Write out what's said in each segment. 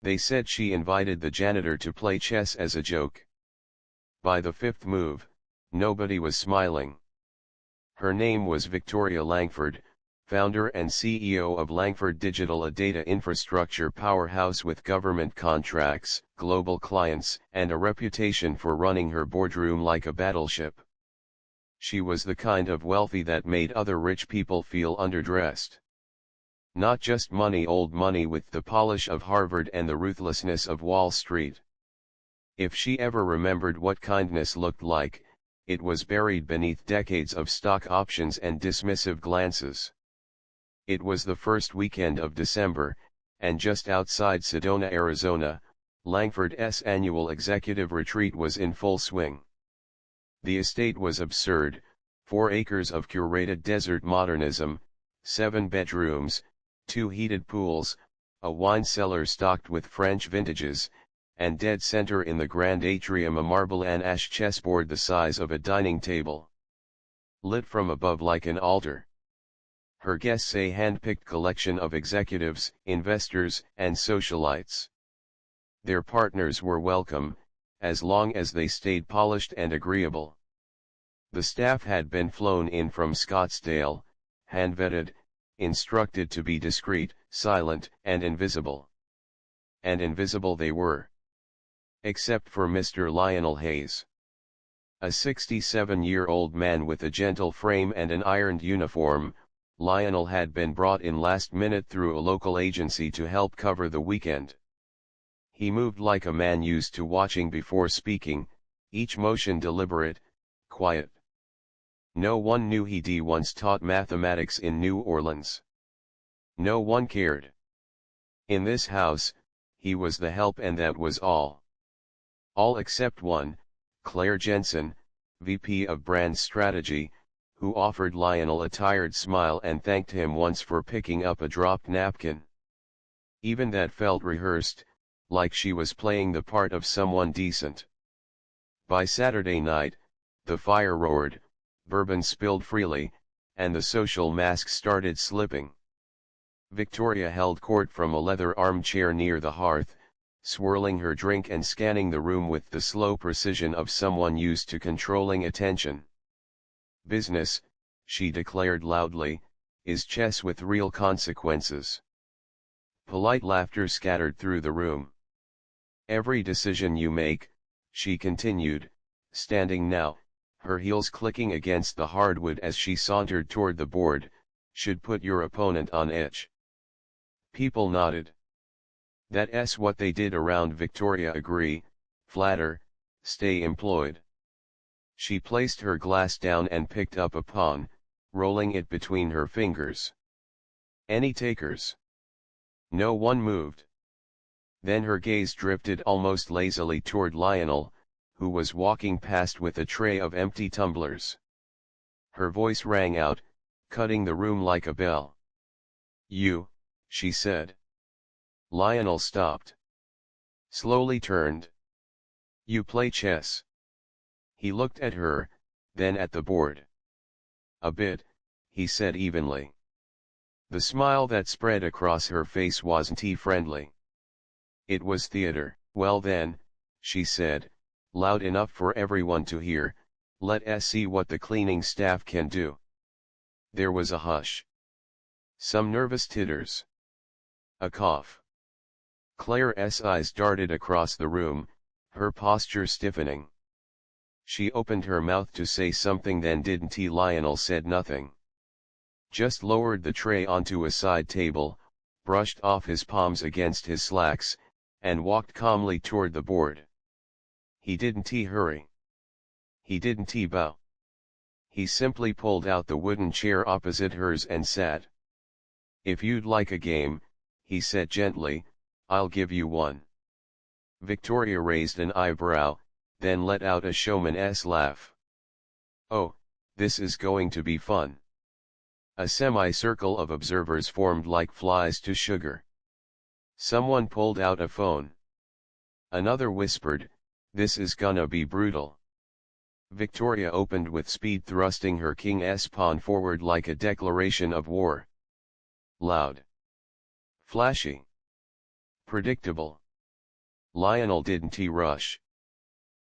They said she invited the janitor to play chess as a joke. By the fifth move, nobody was smiling. Her name was Victoria Langford, founder and CEO of Langford Digital, a data infrastructure powerhouse with government contracts, global clients, and a reputation for running her boardroom like a battleship. She was the kind of wealthy that made other rich people feel underdressed. Not just money, old money with the polish of Harvard and the ruthlessness of Wall Street. If she ever remembered what kindness looked like, it was buried beneath decades of stock options and dismissive glances. It was the first weekend of December, and just outside Sedona, Arizona, Langford's annual executive retreat was in full swing. The estate was absurd: 4 acres of curated desert modernism, 7 bedrooms, 2 heated pools, a wine cellar stocked with French vintages, and dead center in the grand atrium a marble and ash chessboard the size of a dining table, lit from above like an altar. Her guests a hand-picked collection of executives, investors, and socialites. Their partners were welcome, as long as they stayed polished and agreeable. The staff had been flown in from Scottsdale, hand-vetted, instructed to be discreet, silent, and invisible. And invisible they were. Except for Mr. Lionel Hayes. A 67-year-old man with a gentle frame and an ironed uniform, Lionel had been brought in last minute through a local agency to help cover the weekend. He moved like a man used to watching before speaking, each motion deliberate, quiet. No one knew he'd once taught mathematics in New Orleans. No one cared. In this house, he was the help and that was all. All except one, Claire Jensen, VP of Brand Strategy, who offered Lionel a tired smile and thanked him once for picking up a dropped napkin. Even that felt rehearsed, like she was playing the part of someone decent. By Saturday night, the fire roared, bourbon spilled freely, and the social mask started slipping. Victoria held court from a leather armchair near the hearth, swirling her drink and scanning the room with the slow precision of someone used to controlling attention. Business, she declared loudly, is chess with real consequences. Polite laughter scattered through the room. Every decision you make, she continued, standing now, her heels clicking against the hardwood as she sauntered toward the board, should put your opponent on edge. People nodded. That's what they did around Victoria. Agree, flatter, stay employed. She placed her glass down and picked up a pawn, rolling it between her fingers. Any takers? No one moved. Then her gaze drifted almost lazily toward Lionel, who was walking past with a tray of empty tumblers. Her voice rang out, cutting the room like a bell. You, she said. Lionel stopped. Slowly turned. You play chess? He looked at her, then at the board. A bit, he said evenly. The smile that spread across her face wasn't friendly. It was theater. Well then, she said, loud enough for everyone to hear, let's see what the cleaning staff can do. There was a hush. Some nervous titters. A cough. Claire's eyes darted across the room, her posture stiffening. She opened her mouth to say something, then didn't. Lionel said nothing. Just lowered the tray onto a side table, brushed off his palms against his slacks, and walked calmly toward the board. He didn't hurry. He didn't bow. He simply pulled out the wooden chair opposite hers and sat. If you'd like a game, he said gently, I'll give you one. Victoria raised an eyebrow, then let out a showman's laugh. Oh, this is going to be fun. A semicircle of observers formed like flies to sugar. Someone pulled out a phone. Another whispered, this is gonna be brutal. Victoria opened with speed, thrusting her king's pawn forward like a declaration of war. Loud. Flashy. Predictable. Lionel didn't rush.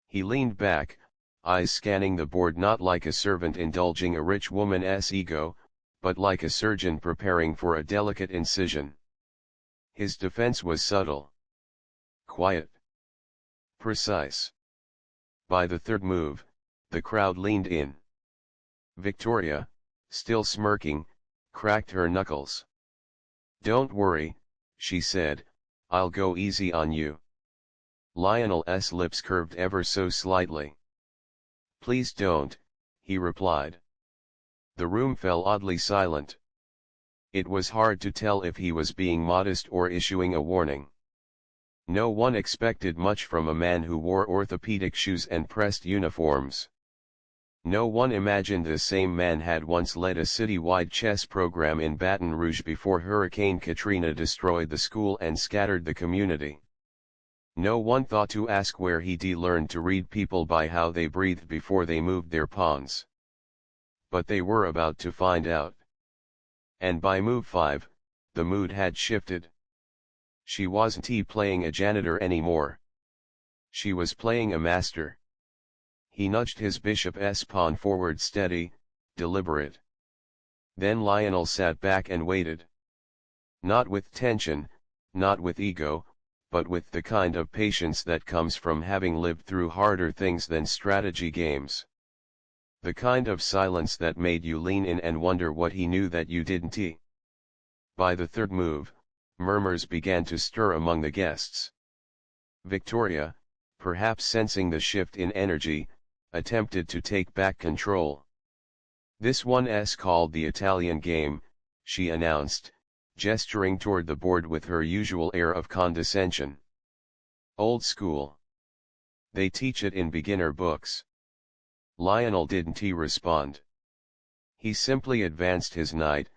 He leaned back, eyes scanning the board not like a servant indulging a rich woman's ego, but like a surgeon preparing for a delicate incision. His defense was subtle. Quiet. Precise. By the third move, the crowd leaned in. Victoria, still smirking, cracked her knuckles. "Don't worry," she said, "I'll go easy on you." Lionel's lips curved ever so slightly. "Please don't," he replied. The room fell oddly silent. It was hard to tell if he was being modest or issuing a warning. No one expected much from a man who wore orthopedic shoes and pressed uniforms. No one imagined the same man had once led a city-wide chess program in Baton Rouge before Hurricane Katrina destroyed the school and scattered the community. No one thought to ask where he'd learned to read people by how they breathed before they moved their pawns. But they were about to find out. And by move 5, the mood had shifted. She wasn't playing a janitor anymore. She was playing a master. He nudged his bishop's pawn forward steady, deliberate. Then Lionel sat back and waited. Not with tension, not with ego, but with the kind of patience that comes from having lived through harder things than strategy games. The kind of silence that made you lean in and wonder what he knew that you didn't. By the third move, murmurs began to stir among the guests. Victoria, perhaps sensing the shift in energy, attempted to take back control. "This one's called the Italian game," she announced, gesturing toward the board with her usual air of condescension. "Old school. They teach it in beginner books." Lionel didn't respond. He simply advanced his knight,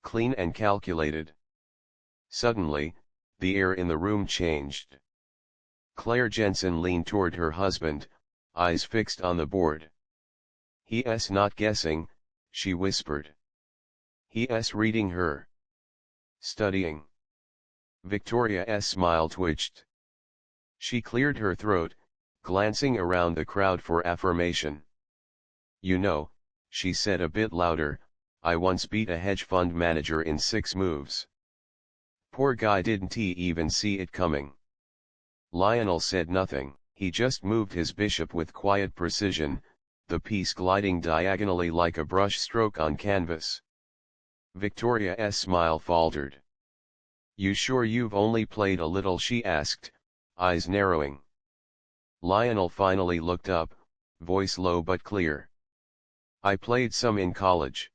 clean and calculated. Suddenly, the air in the room changed. Claire Jensen leaned toward her husband, eyes fixed on the board. "He's not guessing," she whispered. "He's reading her. Studying." Victoria's smile twitched. She cleared her throat, glancing around the crowd for affirmation. "You know," she said a bit louder, "I once beat a hedge fund manager in 6 moves. Poor guy didn't even see it coming." Lionel said nothing. He just moved his bishop with quiet precision, the piece gliding diagonally like a brush stroke on canvas. Victoria's smile faltered. "You sure you've only played a little?" she asked, eyes narrowing. Lionel finally looked up, voice low but clear. "I played some in college."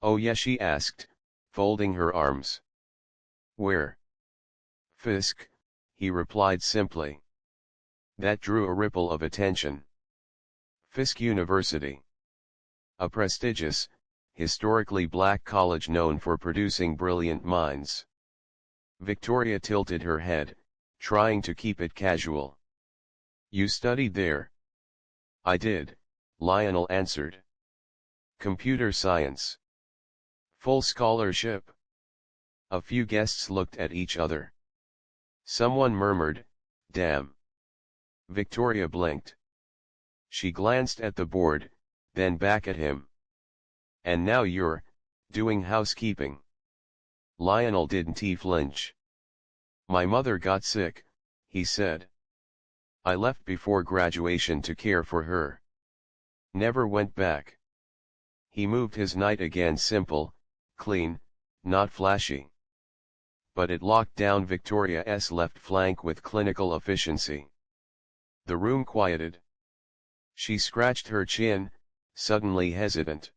"Oh yeah?" she asked, folding her arms. "Where?" "Fisk," he replied simply. That drew a ripple of attention. Fisk University. A prestigious, historically black college known for producing brilliant minds. Victoria tilted her head, trying to keep it casual. "You studied there?" "I did," Lionel answered. "Computer science. Full scholarship?" A few guests looked at each other. Someone murmured, "Damn." Victoria blinked. She glanced at the board, then back at him. "And now you're doing housekeeping." Lionel didn't flinch. "My mother got sick," he said. "I left before graduation to care for her. Never went back." He moved his knight again, simple, clean, not flashy. But it locked down Victoria's left flank with clinical efficiency. The room quieted. She scratched her chin, suddenly hesitant.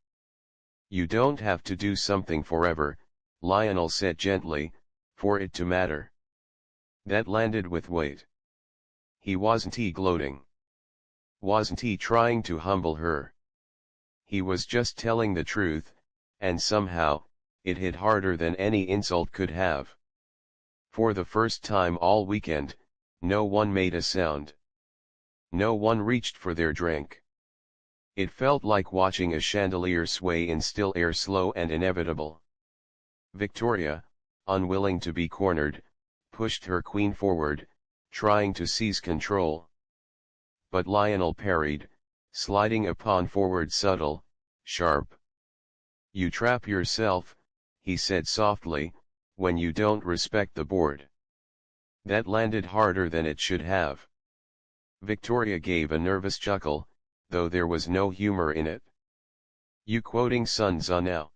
"You don't have to do something forever," Lionel said gently, "for it to matter." That landed with weight. He wasn't gloating. Wasn't trying to humble her. He was just telling the truth, and somehow, it hit harder than any insult could have. For the first time all weekend, no one made a sound. No one reached for their drink. It felt like watching a chandelier sway in still air, slow and inevitable. Victoria, unwilling to be cornered, pushed her queen forward, trying to seize control. But Lionel parried, sliding a pawn forward subtle, sharp. "You trap yourself," he said softly, "when you don't respect the board." That landed harder than it should have. Victoria gave a nervous chuckle, though there was no humor in it. "You quoting Sun Tzu now?"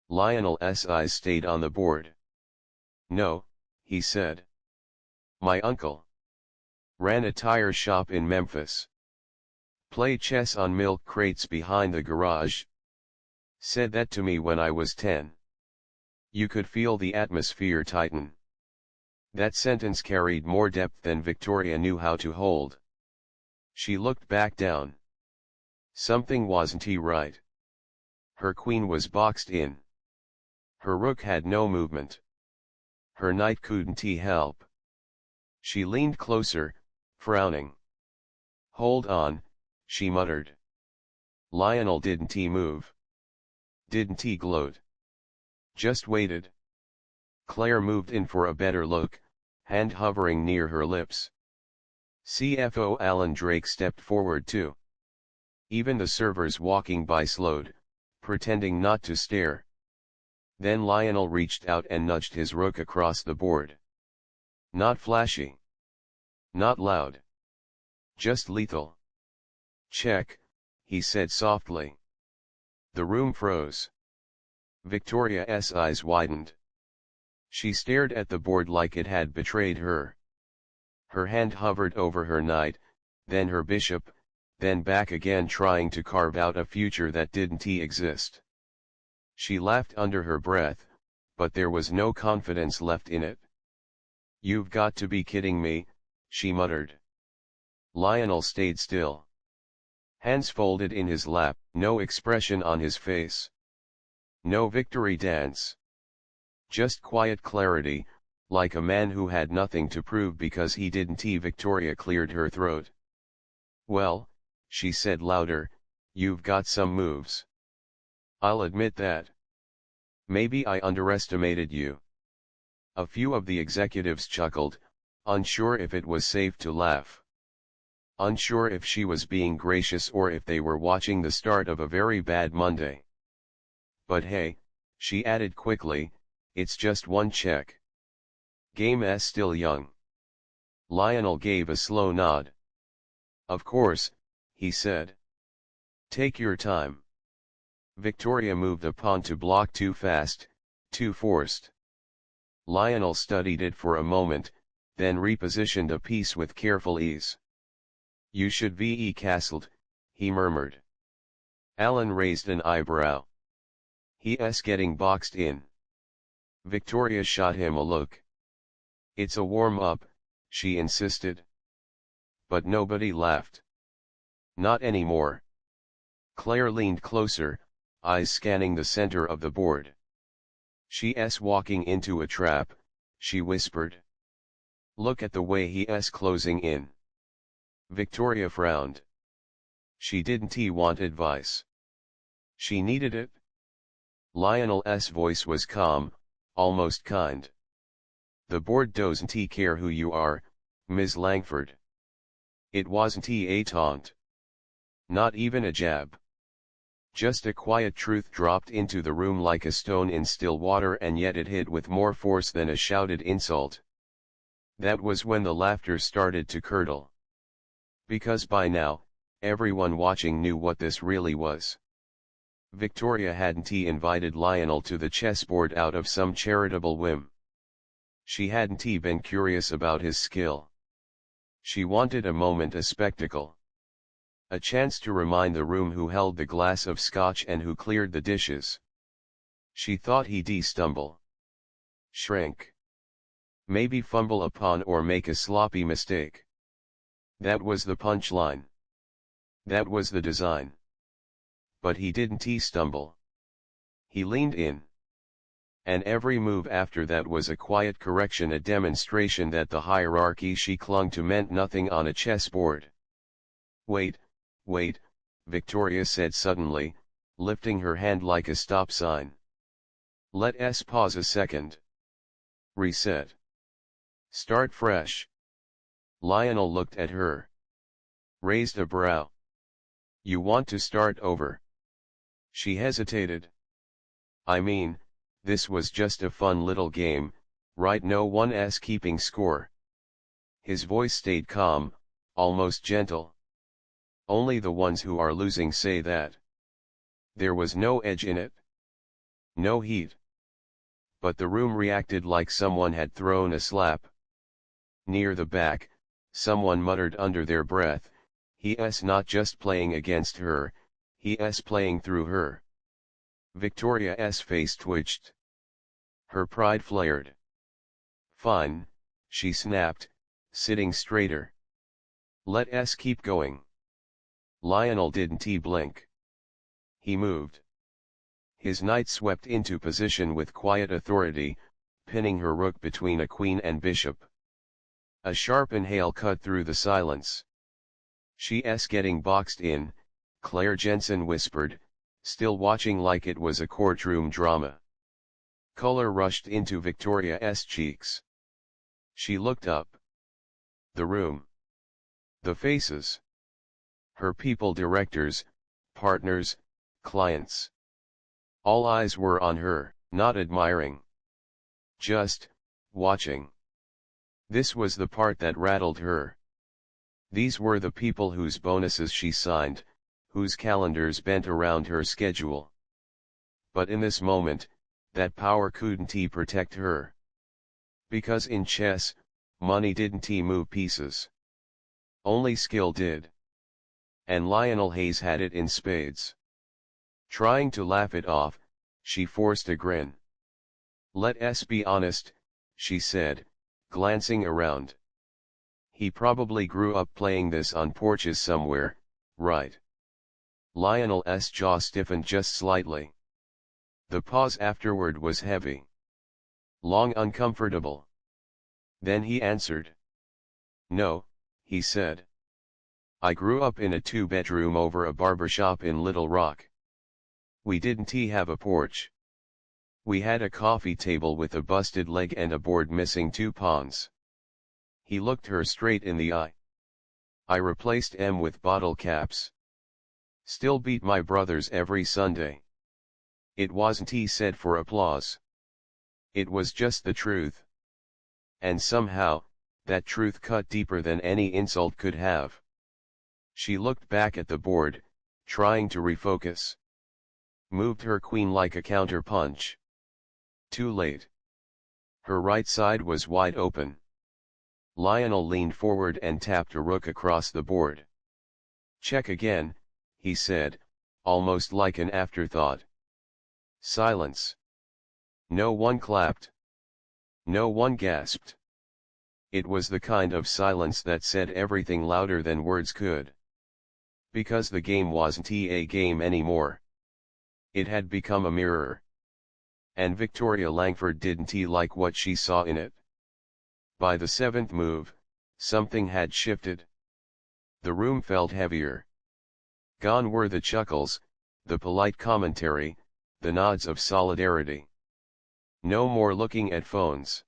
Lionel's eyes stayed on the board. "No," he said. "My uncle ran a tire shop in Memphis. Play chess on milk crates behind the garage. Said that to me when I was 10. You could feel the atmosphere tighten." That sentence carried more depth than Victoria knew how to hold. She looked back down. Something wasn't right. Her queen was boxed in. Her rook had no movement. Her knight couldn't help. She leaned closer, frowning. "Hold on," she muttered. Lionel didn't move. Didn't gloat. Just waited. Claire moved in for a better look, hand hovering near her lips. CFO Alan Drake stepped forward too. Even the servers walking by slowed, pretending not to stare. Then Lionel reached out and nudged his rook across the board. Not flashy. Not loud. Just lethal. "Check," he said softly. The room froze. Victoria's eyes widened. She stared at the board like it had betrayed her. Her hand hovered over her knight, then her bishop, then back again, trying to carve out a future that didn't exist. She laughed under her breath, but there was no confidence left in it. "You've got to be kidding me," she muttered. Lionel stayed still. Hands folded in his lap, no expression on his face. No victory dance. Just quiet clarity, like a man who had nothing to prove because he didn't. Victoria cleared her throat. "Well," she said louder, "you've got some moves. I'll admit that. Maybe I underestimated you." A few of the executives chuckled, unsure if it was safe to laugh. Unsure if she was being gracious or if they were watching the start of a very bad Monday. "But hey," she added quickly, "it's just one check. Game's still young." Lionel gave a slow nod. "Of course," he said. "Take your time." Victoria moved a pawn to block too fast, too forced. Lionel studied it for a moment, then repositioned a piece with careful ease. "You should ve castled," he murmured. Alan raised an eyebrow. "He's getting boxed in." Victoria shot him a look. "It's a warm-up," she insisted. But nobody laughed. Not anymore. Claire leaned closer, eyes scanning the center of the board. "She's walking into a trap," she whispered. "Look at the way he's closing in." Victoria frowned. She didn't want advice. She needed it. Lionel's voice was calm, almost kind. "The board doesn't care who you are, Ms. Langford." It wasn't a taunt. Not even a jab. Just a quiet truth dropped into the room like a stone in still water, and yet it hit with more force than a shouted insult. That was when the laughter started to curdle. Because by now, everyone watching knew what this really was. Victoria hadn't invited Lionel to the chessboard out of some charitable whim. She hadn't been curious about his skill. She wanted a moment, a spectacle. A chance to remind the room who held the glass of scotch and who cleared the dishes. She thought he'd stumble. Shrink. Maybe fumble a pawn or make a sloppy mistake. That was the punchline. That was the design. But he didn't stumble. He leaned in. And every move after that was a quiet correction, a demonstration that the hierarchy she clung to meant nothing on a chessboard. Wait, Victoria said suddenly, lifting her hand like a stop sign. Let's pause a second. Reset. Start fresh. Lionel looked at her. Raised a brow. You want to start over? She hesitated. I mean, this was just a fun little game, right? No one's keeping score. His voice stayed calm, almost gentle. Only the ones who are losing say that. There was no edge in it. No heat. But the room reacted like someone had thrown a slap. Near the back, someone muttered under their breath, he's not just playing against her, he's playing through her. Victoria's face twitched. Her pride flared. Fine, she snapped, sitting straighter. Let's keep going. Lionel didn't blink. He moved. His knight swept into position with quiet authority, pinning her rook between a queen and bishop. A sharp inhale cut through the silence. She's getting boxed in, Claire Jensen whispered, still watching like it was a courtroom drama. Color rushed into Victoria's cheeks. She looked up. The room. The faces. Her people, directors, partners, clients. All eyes were on her, not admiring. Just, watching. This was the part that rattled her. These were the people whose bonuses she signed, whose calendars bent around her schedule. But in this moment, that power couldn't protect her. Because in chess, money didn't move pieces. Only skill did. And Lionel Hayes had it in spades. Trying to laugh it off, she forced a grin. Let's be honest, she said, glancing around. He probably grew up playing this on porches somewhere, right? Lionel's jaw stiffened just slightly. The pause afterward was heavy. Long, uncomfortable. Then he answered. No, he said. I grew up in a two-bedroom over a barbershop in Little Rock. We didn't have a porch. We had a coffee table with a busted leg and a board missing two pawns. He looked her straight in the eye. I replaced M with bottle caps. Still beat my brothers every Sunday. It wasn't said for applause. It was just the truth. And somehow, that truth cut deeper than any insult could have. She looked back at the board, trying to refocus. Moved her queen like a counter-punch. Too late. Her right side was wide open. Lionel leaned forward and tapped a rook across the board. Check again, he said, almost like an afterthought. Silence. No one clapped. No one gasped. It was the kind of silence that said everything louder than words could. Because the game wasn't a game anymore. It had become a mirror. And Victoria Langford didn't like what she saw in it. By the seventh move, something had shifted. The room felt heavier. Gone were the chuckles, the polite commentary, the nods of solidarity. No more looking at phones.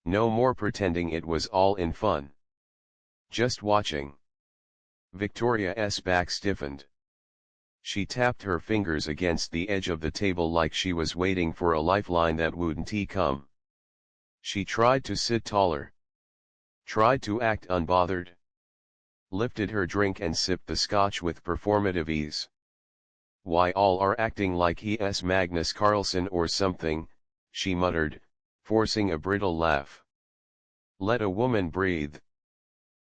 No more pretending it was all in fun. Just watching. Victoria's back stiffened. She tapped her fingers against the edge of the table like she was waiting for a lifeline that wouldn't come. She tried to sit taller. Tried to act unbothered. Lifted her drink and sipped the scotch with performative ease. Why all are acting like he's Magnus Carlsen or something, she muttered, forcing a brittle laugh. Let a woman breathe.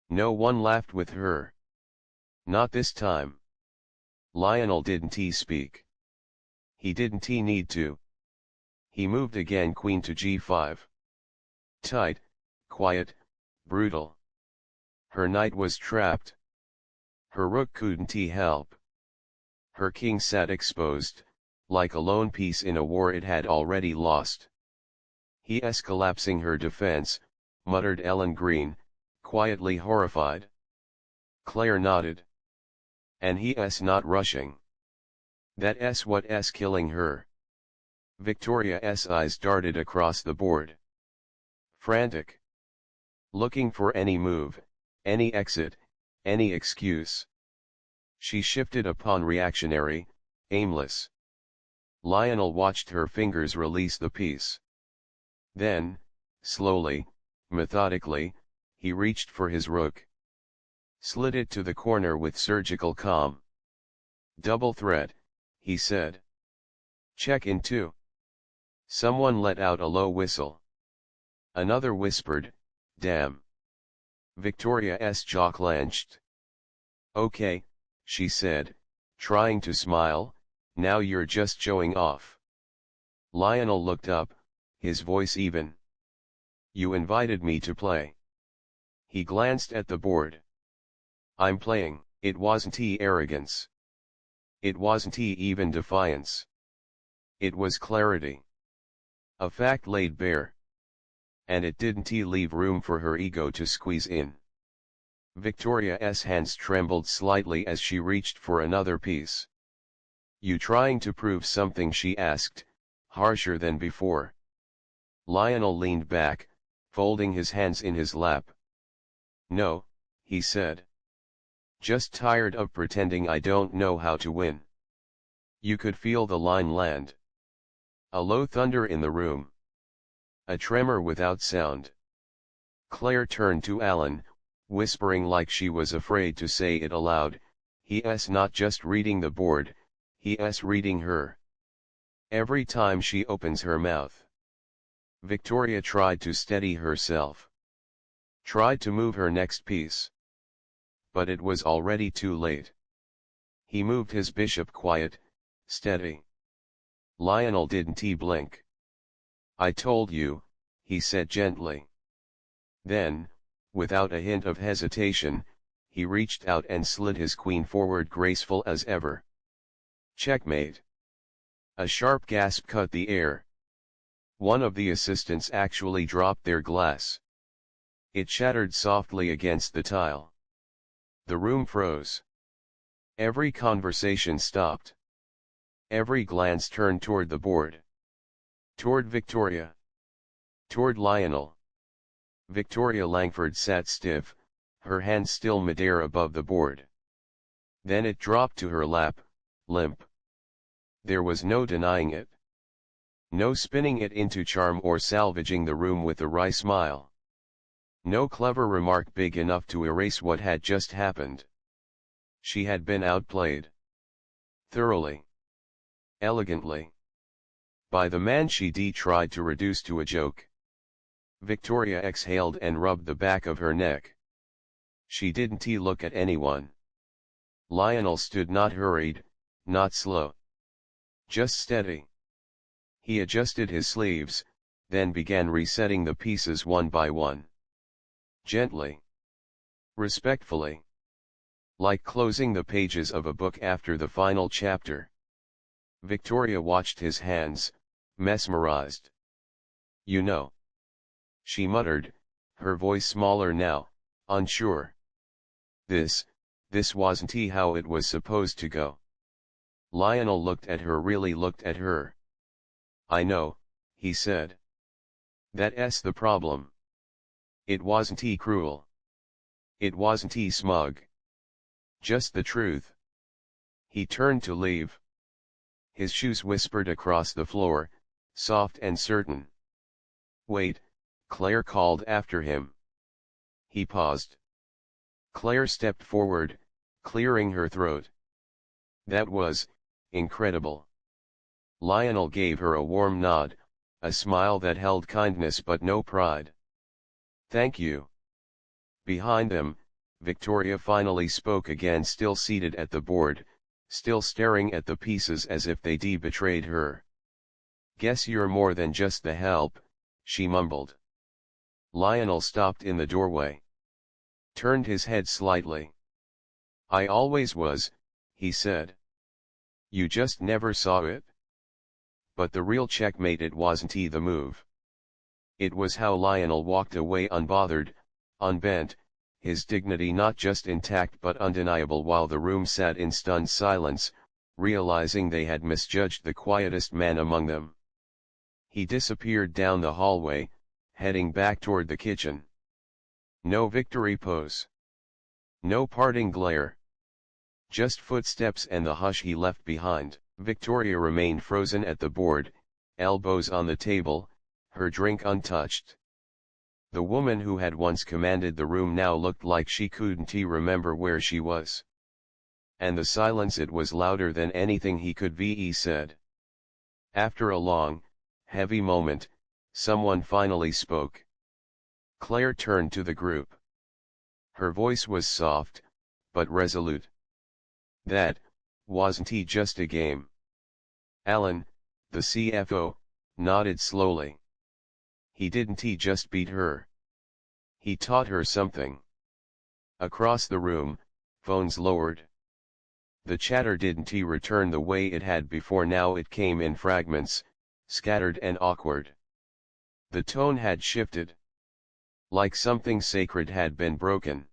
No one laughed with her. Not this time. Lionel didn't speak. He didn't need to. He moved again, queen to g5. Tight, quiet, brutal. Her knight was trapped. Her rook couldn't help. Her king sat exposed, like a lone piece in a war it had already lost. He's collapsing her defense, muttered Ellen Green, quietly horrified. Claire nodded. And he's not rushing. That's what's killing her. Victoria's eyes darted across the board. Frantic. Looking for any move, any exit, any excuse. She shifted upon reactionary, aimless. Lionel watched her fingers release the piece. Then, slowly, methodically, he reached for his rook. Slid it to the corner with surgical calm. Double threat, he said. Check in 2. Someone let out a low whistle. Another whispered, damn. Victoria's jaw clenched. Okay, she said, trying to smile, now you're just showing off. Lionel looked up, his voice even. You invited me to play. He glanced at the board. I'm playing. It wasn't arrogance. It wasn't even defiance. It was clarity. A fact laid bare. And it didn't leave room for her ego to squeeze in. Victoria's hands trembled slightly as she reached for another piece. You trying to prove something, she asked, harsher than before. Lionel leaned back, folding his hands in his lap. No, he said. Just tired of pretending I don't know how to win. You could feel the line land. A low thunder in the room. A tremor without sound. Claire turned to Alan, whispering like she was afraid to say it aloud, he's not just reading the board, he's reading her. Every time she opens her mouth. Victoria tried to steady herself. Tried to move her next piece. But it was already too late. He moved his bishop quiet, steady. Lionel didn't blink. I told you, he said gently. Then, without a hint of hesitation, he reached out and slid his queen forward, graceful as ever. Checkmate. A sharp gasp cut the air. One of the assistants actually dropped their glass. It shattered softly against the tile. The room froze. Every conversation stopped. Every glance turned toward the board. Toward Victoria. Toward Lionel. Victoria Langford sat stiff, her hand still midair above the board. Then it dropped to her lap, limp. There was no denying it. No spinning it into charm or salvaging the room with a wry smile. No clever remark big enough to erase what had just happened. She had been outplayed. Thoroughly. Elegantly. By the man she tried to reduce to a joke. Victoria exhaled and rubbed the back of her neck. She didn't look at anyone. Lionel stood, not hurried, not slow. Just steady. He adjusted his sleeves, then began resetting the pieces one by one. Gently. Respectfully. Like closing the pages of a book after the final chapter. Victoria watched his hands, mesmerized. You know. She muttered, her voice smaller now, unsure. This wasn't how it was supposed to go. Lionel looked at her, really looked at her. I know, he said. That's the problem. It wasn't cruel. It wasn't smug. Just the truth. He turned to leave. His shoes whispered across the floor, soft and certain. Wait, Claire called after him. He paused. Claire stepped forward, clearing her throat. That was incredible. Lionel gave her a warm nod, a smile that held kindness but no pride. Thank you. Behind them, Victoria finally spoke again, still seated at the board, still staring at the pieces as if they betrayed her. Guess you're more than just the help, she mumbled. Lionel stopped in the doorway. Turned his head slightly. I always was, he said. You just never saw it? But the real checkmate, it wasn't the move. It was how Lionel walked away, unbothered, unbent, his dignity not just intact but undeniable, while the room sat in stunned silence, realizing they had misjudged the quietest man among them. He disappeared down the hallway, heading back toward the kitchen. No victory pose. No parting glare. Just footsteps and the hush he left behind. Victoria remained frozen at the board, elbows on the table, her drink untouched. The woman who had once commanded the room now looked like she couldn't remember where she was. And the silence, it was louder than anything he could ve said. After a long, heavy moment, someone finally spoke. Claire turned to the group. Her voice was soft, but resolute. That, wasn't he just a game? Alan, the CFO, nodded slowly. He didn't just beat her. He taught her something. Across the room, phones lowered. The chatter didn't return the way it had before. Now it came in fragments, scattered and awkward. The tone had shifted. Like something sacred had been broken.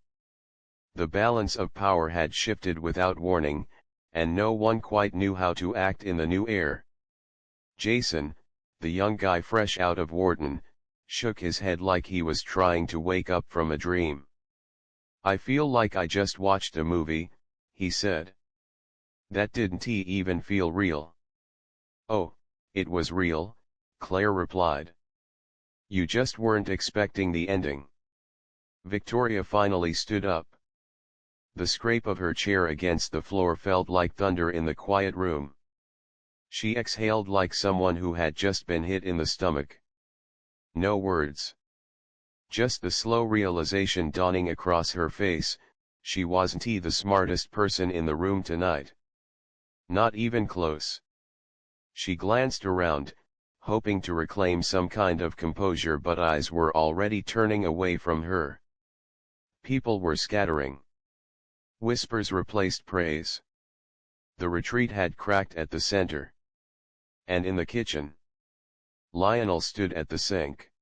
The balance of power had shifted without warning, and no one quite knew how to act in the new air. Jason, the young guy fresh out of Wharton, shook his head like he was trying to wake up from a dream. I feel like I just watched a movie, he said. That didn't even feel real. Oh, it was real, Claire replied. You just weren't expecting the ending. Victoria finally stood up. The scrape of her chair against the floor felt like thunder in the quiet room. She exhaled like someone who had just been hit in the stomach. No words. Just the slow realization dawning across her face, she wasn't the smartest person in the room tonight. Not even close. She glanced around, hoping to reclaim some kind of composure, but eyes were already turning away from her. People were scattering. Whispers replaced praise. The retreat had cracked at the center. And in the kitchen, Lionel stood at the sink,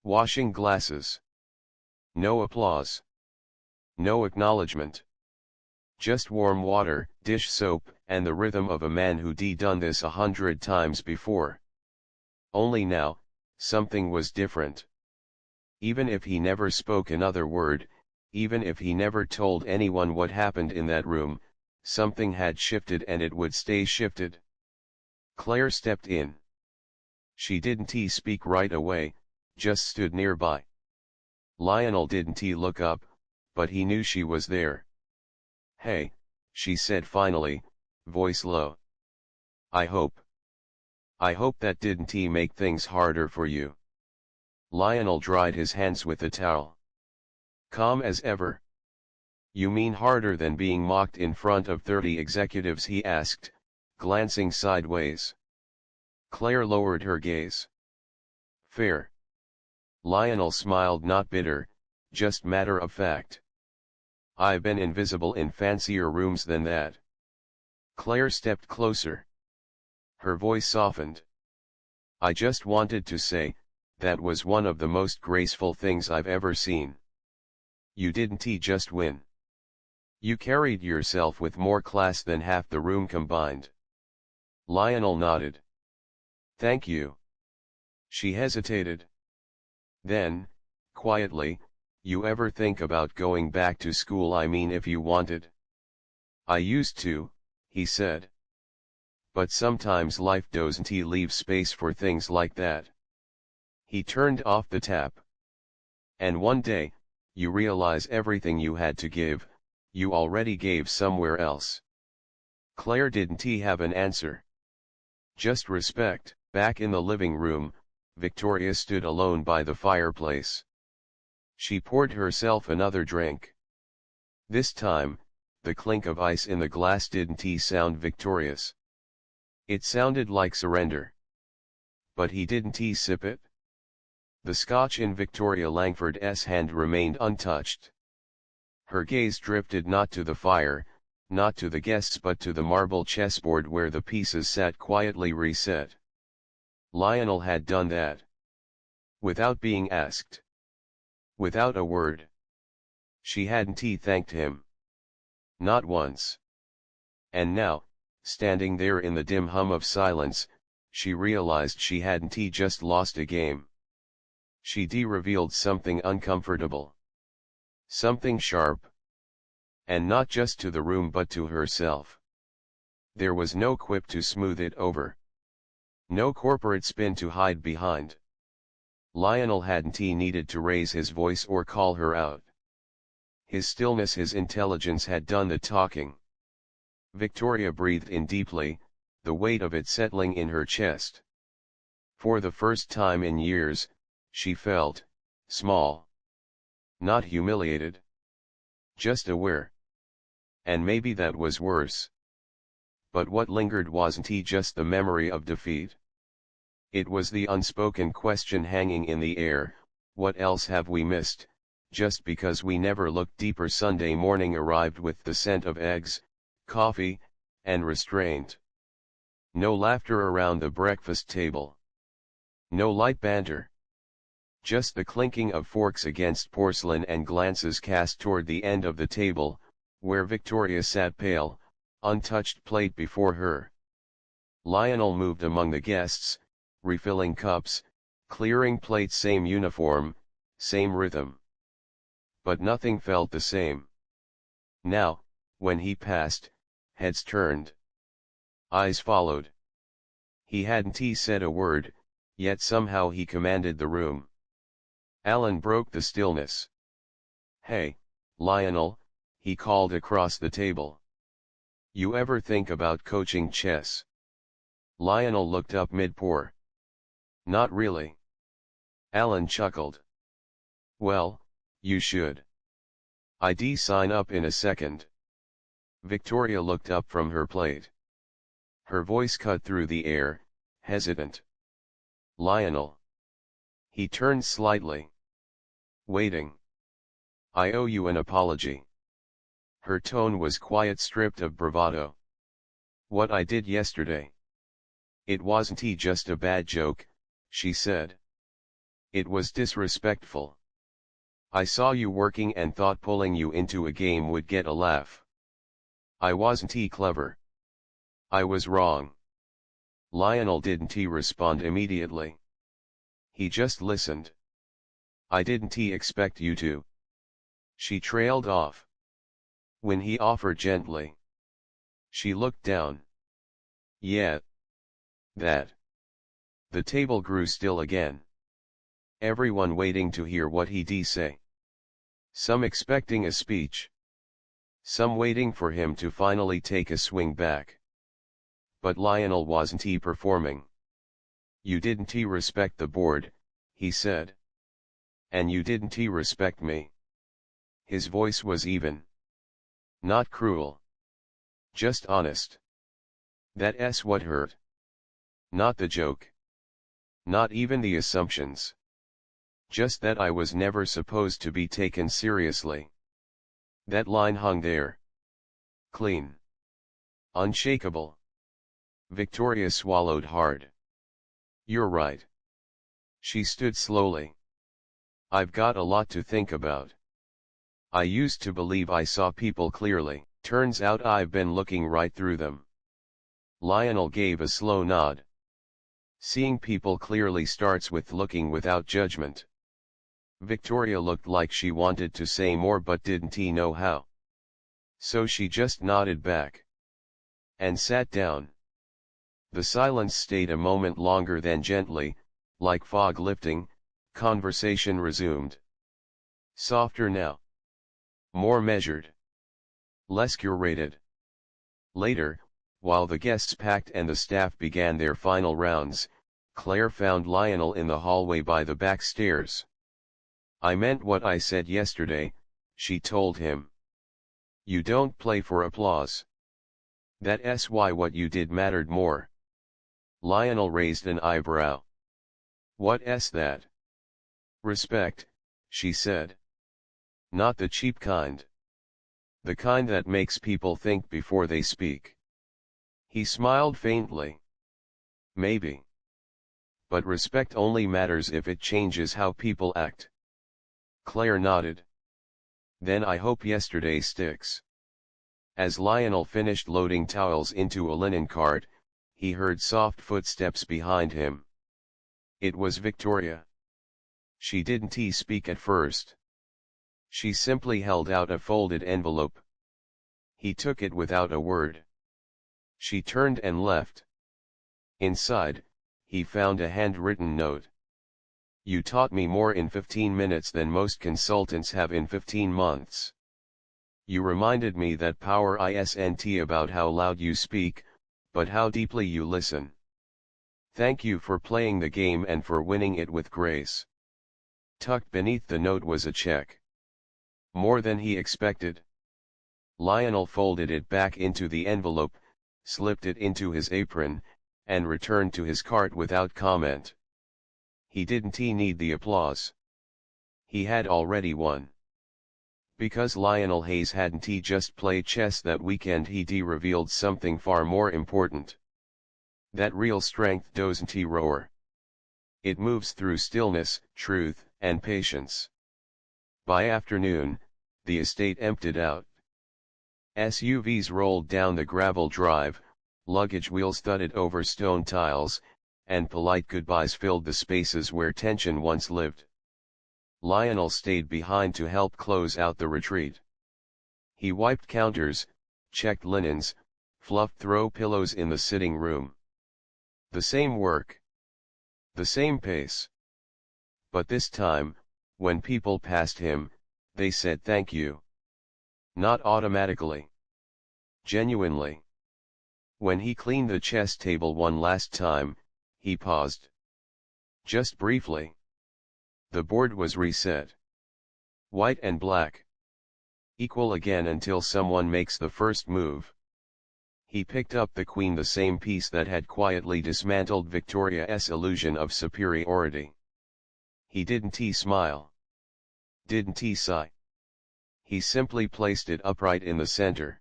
washing glasses. No applause. No acknowledgement. Just warm water, dish soap, and the rhythm of a man who'd done this 100 times before. Only now, something was different. Even if he never spoke another word, even if he never told anyone what happened in that room, something had shifted and it would stay shifted. Claire stepped in. She didn't speak right away, just stood nearby. Lionel didn't look up, but he knew she was there. Hey, she said finally, voice low. I hope that didn't make things harder for you. Lionel dried his hands with the towel. Calm as ever. You mean harder than being mocked in front of 30 executives, he asked, glancing sideways. Claire lowered her gaze. Fair. Lionel smiled, not bitter, just matter of fact. I've been invisible in fancier rooms than that. Claire stepped closer. Her voice softened. I just wanted to say, that was one of the most graceful things I've ever seen. You didn't just win. You carried yourself with more class than half the room combined. Lionel nodded. Thank you. She hesitated. Then, quietly, you ever think about going back to school? I mean, if you wanted. I used to, he said. But sometimes life doesn't leave space for things like that. He turned off the tap. And one day, you realize everything you had to give, you already gave somewhere else. Claire didn't have an answer. Just respect. Back in the living room, Victoria stood alone by the fireplace. She poured herself another drink. This time, the clink of ice in the glass didn't sound victorious. It sounded like surrender. But he didn't sip it. The scotch in Victoria Langford's hand remained untouched. Her gaze drifted not to the fire, not to the guests, but to the marble chessboard where the pieces sat quietly reset. Lionel had done that. Without being asked. Without a word. She hadn't thanked him. Not once. And now, standing there in the dim hum of silence, she realized she hadn't just lost a game. She'd revealed something uncomfortable. Something sharp. And not just to the room but to herself. There was no quip to smooth it over. No corporate spin to hide behind. Lionel hadn't needed to raise his voice or call her out. His stillness, his intelligence had done the talking. Victoria breathed in deeply, the weight of it settling in her chest. For the first time in years, she felt small. Not humiliated. Just aware. And maybe that was worse. But what lingered wasn't just the memory of defeat. It was the unspoken question hanging in the air, what else have we missed, just because we never looked deeper. Sunday morning arrived with the scent of eggs, coffee, and restraint. No laughter around the breakfast table. No light banter. Just the clinking of forks against porcelain and glances cast toward the end of the table, where Victoria sat, pale, untouched plate before her. Lionel moved among the guests, refilling cups, clearing plates, same uniform, same rhythm. But nothing felt the same. Now, when he passed, heads turned. Eyes followed. He hadn't said a word, yet somehow he commanded the room. Alan broke the stillness. "Hey, Lionel," he called across the table. "You ever think about coaching chess?" Lionel looked up mid-pour. "Not really." Alan chuckled. "Well, you should. I'd sign up in a second." Victoria looked up from her plate. Her voice cut through the air, hesitant. "Lionel." He turned slightly. "Waiting. I owe you an apology." Her tone was quiet, stripped of bravado. "What I did yesterday. It wasn't just a bad joke," she said. "It was disrespectful. I saw you working and thought pulling you into a game would get a laugh. I wasn't clever. I was wrong." Lionel didn't respond immediately. He just listened. "I didn't expect you to." She trailed off. When he offered gently. She looked down. "Yeah. That." The table grew still again. Everyone waiting to hear what he'd say. Some expecting a speech. Some waiting for him to finally take a swing back. But Lionel wasn't performing. "You didn't respect the board," he said. "And you didn't respect me." His voice was even. Not cruel. Just honest. That's what hurt. Not the joke. Not even the assumptions. Just that I was never supposed to be taken seriously. That line hung there. Clean. Unshakable. Victoria swallowed hard. "You're right." She stood slowly. "I've got a lot to think about. I used to believe I saw people clearly. Turns out I've been looking right through them." Lionel gave a slow nod. "Seeing people clearly starts with looking without judgment." Victoria looked like she wanted to say more but didn't know how. So she just nodded back. And sat down. The silence stayed a moment longer, then gently, like fog lifting, conversation resumed. Softer now. More measured. Less curated. Later, while the guests packed and the staff began their final rounds, Claire found Lionel in the hallway by the back stairs. "I meant what I said yesterday," she told him. "You don't play for applause. That's why what you did mattered more." Lionel raised an eyebrow. "What's that?" "Respect," she said. "Not the cheap kind. The kind that makes people think before they speak." He smiled faintly. "Maybe. But respect only matters if it changes how people act." Claire nodded. "Then I hope yesterday sticks." As Lionel finished loading towels into a linen cart, he heard soft footsteps behind him. It was Victoria. She didn't speak at first. She simply held out a folded envelope. He took it without a word. She turned and left. Inside, he found a handwritten note. You taught me more in 15 minutes than most consultants have in 15 months. You reminded me that power isn't about how loud you speak, but how deeply you listen. Thank you for playing the game and for winning it with grace. Tucked beneath the note was a check. More than he expected. Lionel folded it back into the envelope, slipped it into his apron, and returned to his cart without comment. He didn't need the applause. He had already won. Because Lionel Hayes hadn't just played chess that weekend, he revealed something far more important. That real strength doesn't roar. It moves through stillness, truth, and patience. By afternoon, the estate emptied out. SUVs rolled down the gravel drive, luggage wheels thudded over stone tiles, and polite goodbyes filled the spaces where tension once lived. Lionel stayed behind to help close out the retreat. He wiped counters, checked linens, fluffed throw pillows in the sitting room. The same work. The same pace. But this time, when people passed him, they said thank you. Not automatically. Genuinely. When he cleaned the chess table one last time, he paused. Just briefly. The board was reset. White and black. Equal again until someone makes the first move. He picked up the queen, the same piece that had quietly dismantled Victoria's illusion of superiority. He didn't smile. Didn't sigh. He simply placed it upright in the center.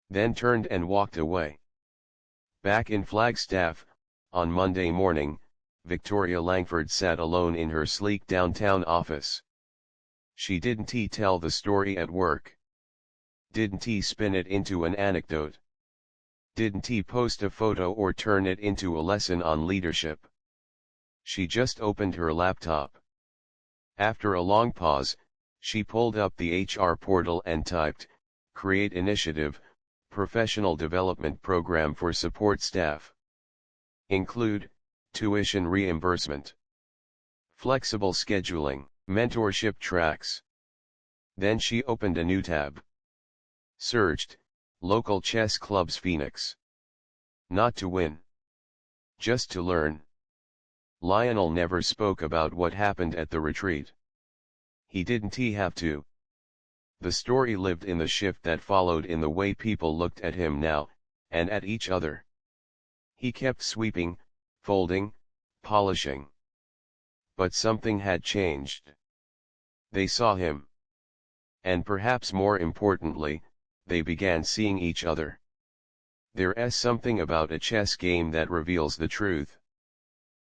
Then turned and walked away. Back in Flagstaff, on Monday morning, Victoria Langford sat alone in her sleek downtown office. She didn't tell the story at work. Didn't spin it into an anecdote. Didn't post a photo or turn it into a lesson on leadership. She just opened her laptop. After a long pause, she pulled up the HR portal and typed, "Create initiative, professional development program for support staff. Include, tuition reimbursement. Flexible scheduling, mentorship tracks." Then she opened a new tab. Searched, local chess clubs Phoenix. Not to win. Just to learn. Lionel never spoke about what happened at the retreat. He didn't have to. The story lived in the shift that followed, in the way people looked at him now, and at each other. He kept sweeping, folding, polishing. But something had changed. They saw him. And perhaps more importantly, they began seeing each other. There's something about a chess game that reveals the truth.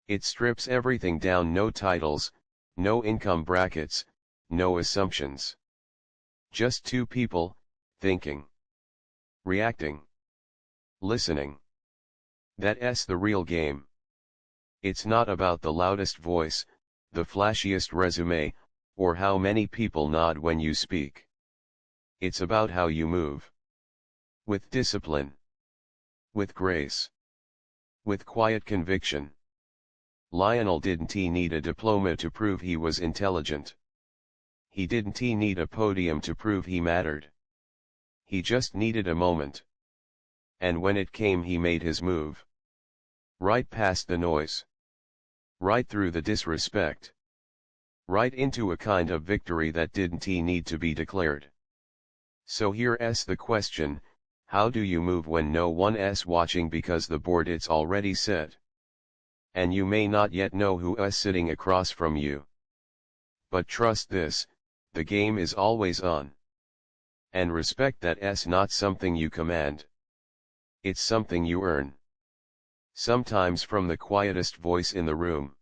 It strips everything down: no titles, no income brackets, no assumptions. Just two people, thinking. Reacting. Listening. That's the real game. It's not about the loudest voice, the flashiest resume, or how many people nod when you speak. It's about how you move. With discipline. With grace. With quiet conviction. Lionel didn't need a diploma to prove he was intelligent. He didn't need a podium to prove he mattered. He just needed a moment. And when it came, he made his move. Right past the noise. Right through the disrespect. Right into a kind of victory that didn't need to be declared. So here's the question: how do you move when no one's watching, because the board it's already set? And you may not yet know who's sitting across from you. But trust this, the game is always on. And respect that's not something you command. It's something you earn. Sometimes from the quietest voice in the room.